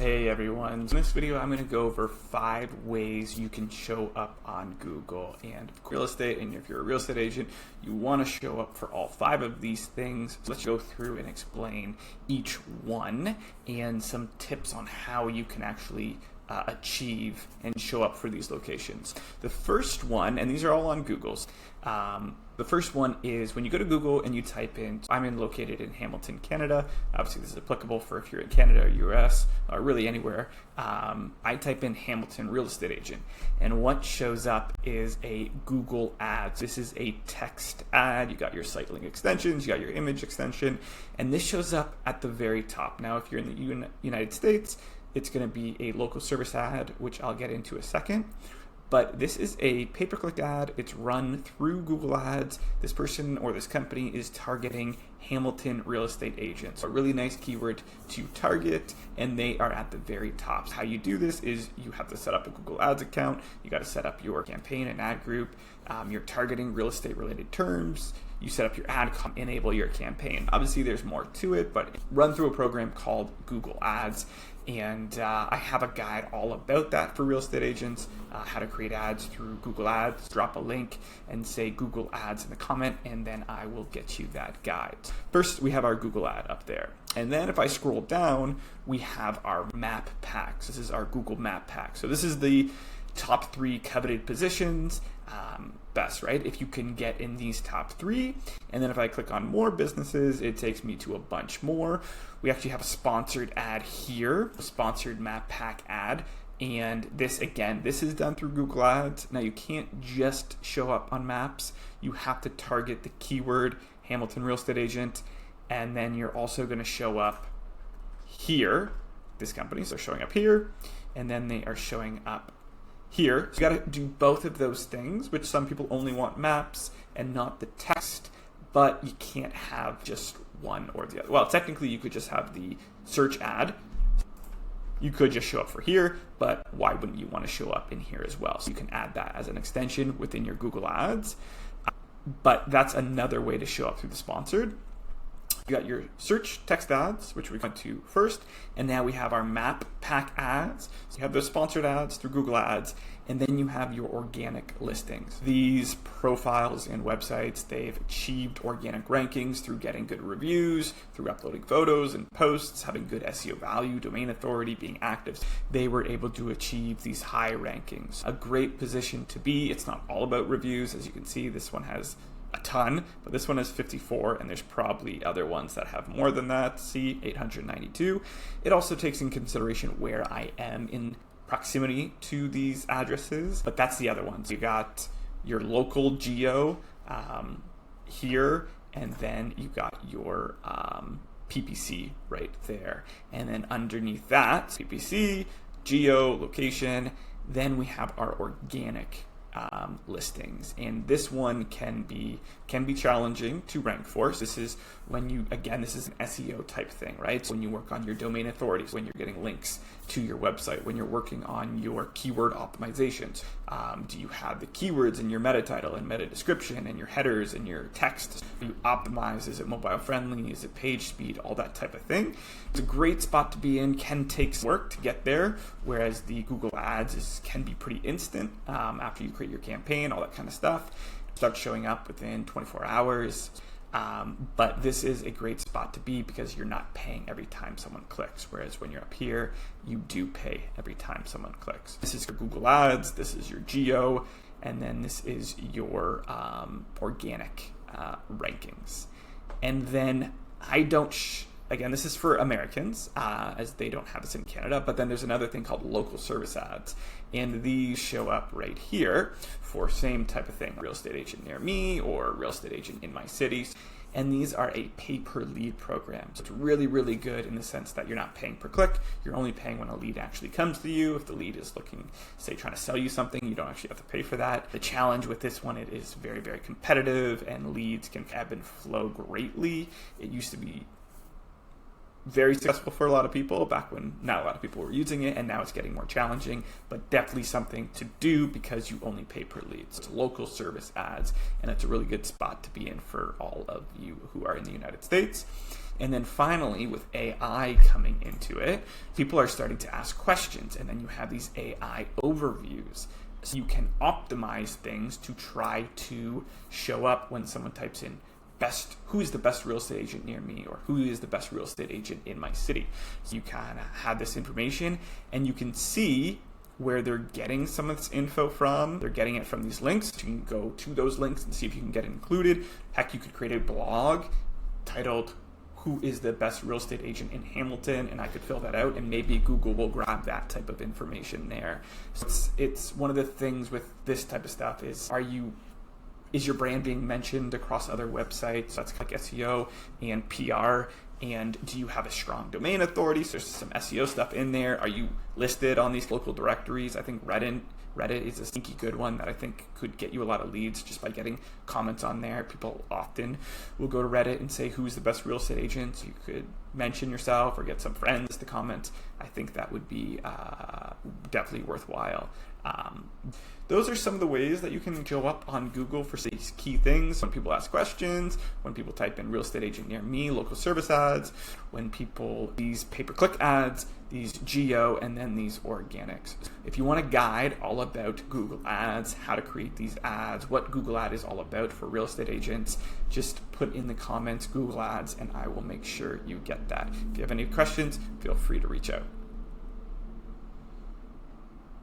Hey everyone, in this video I'm going to go over 5 ways you can show up on Google and real estate, and if you're a real estate agent you want to show up for all 5 of these things. So let's go through and explain each one and some tips on how you can actually achieve and show up for these locations. The first one, and these are all on Google's, the first one is when you go to Google and you type in, I'm located in Hamilton, Canada. Obviously this is applicable for if you're in Canada or US or really anywhere. I type in Hamilton real estate agent, and what shows up is a Google ad. This is a text ad. You got your site link extensions, you got your image extension, and this shows up at the very top. Now if you're in the United States, it's going to be a local service ad, which I'll get into a second. But this is a pay-per-click ad. It's run through Google Ads. This person or this company is targeting Hamilton real estate agents. A really nice keyword to target, and they are at the very top. So how you do this is you have to set up a Google Ads account. You got to set up your campaign and ad group. You're targeting real estate related terms. You set up your ad, enable your campaign. Obviously there's more to it, but run through a program called Google Ads. And I have a guide all about that for real estate agents, how to create ads through Google Ads. Drop a link and say Google Ads in the comment, and then I will get you that guide. First, we have our Google ad up there. And then if I scroll down, we have our map packs. This is our Google map pack. So this is the top 3 coveted positions. Best, right? If you can get in these top 3, and then if I click on more businesses, it takes me to a bunch more. We actually have a sponsored ad here, a sponsored map pack ad, and this again, this is done through Google Ads. Now you can't just show up on maps. You have to target the keyword Hamilton real estate agent, and then you're also going to show up here. This company, so showing up here, and then they are showing up here. So you got to do both of those things, which some people only want maps and not the text, but you can't have just one or the other. Well, technically you could just have the search ad. You could just show up for here, but why wouldn't you want to show up in here as well? So you can add that as an extension within your Google Ads. But that's another way to show up through the sponsored. You got your search text ads, which we went to first, and now we have our map pack ads. So you have those sponsored ads through Google Ads, and then you have your organic listings. These profiles and websites, they've achieved organic rankings through getting good reviews, through uploading photos and posts, having good SEO value, domain authority, being active. They were able to achieve these high rankings. A great position to be. It's not all about reviews. As you can see, this one has a ton, but this one has 54, and there's probably other ones that have more than that. See, 892. It also takes in consideration where I am in proximity to these addresses, but that's the other ones. You got your local geo here, and then you got your PPC right there, and then underneath that, PPC, geo, location, then we have our organic listings, and this one can be challenging to rank for. So this is when you, again, this is an SEO type thing, right? So when you work on your domain authorities, when you're getting links to your website, when you're working on your keyword optimizations, do you have the keywords in your meta title and meta description and your headers and your text? Do you optimize? Is it mobile friendly? Is it page speed? All that type of thing. It's a great spot to be in. Can take some work to get there, whereas the Google Ads can be pretty instant after you create your campaign, all that kind of stuff. Start showing up within 24 hours. But this is a great spot to be because you're not paying every time someone clicks, whereas when you're up here, you do pay every time someone clicks. This is your Google Ads, this is your geo, and then this is your organic rankings. And then again, this is for Americans, as they don't have this in Canada, but then there's another thing called local service ads, and these show up right here for same type of thing, real estate agent near me or real estate agent in my city. And these are a pay-per-lead program. So it's really, really good in the sense that you're not paying per click. You're only paying when a lead actually comes to you. If the lead is looking, say, trying to sell you something, you don't actually have to pay for that. The challenge with this one, it is very, very competitive, and leads can ebb and flow greatly. It used to be very successful for a lot of people back when not a lot of people were using it, and now it's getting more challenging, but definitely something to do because you only pay per lead. So it's local service ads, and it's a really good spot to be in for all of you who are in the United States. And then finally, with AI coming into it, people are starting to ask questions, and then you have these AI overviews. So you can optimize things to try to show up when someone types in who is the best real estate agent near me, or who is the best real estate agent in my city. So you kind of have this information, and you can see where they're getting some of this info from. They're getting it from these links. You can go to those links and see if you can get it included. Heck, you could create a blog titled "Who is the best real estate agent in Hamilton?" and I could fill that out, and maybe Google will grab that type of information there. So it's one of the things with this type of stuff is your brand being mentioned across other websites? That's like SEO and PR. And do you have a strong domain authority? So there's some SEO stuff in there. Are you listed on these local directories? I think Reddit is a sneaky good one that I think could get you a lot of leads just by getting comments on there. People often will go to Reddit and say, who's the best real estate agent? So you could mention yourself or get some friends to comment. I think that would be definitely worthwhile. Those are some of the ways that you can show up on Google for these key things. When people ask questions, when people type in real estate agent near me, local service ads, when people, these pay-per-click ads, these geo, and then these organics. If you want a guide all about Google ads, how to create these ads, what Google ad is all about for real estate agents, just put in the comments Google ads, and I will make sure you get that. If you have any questions, feel free to reach out.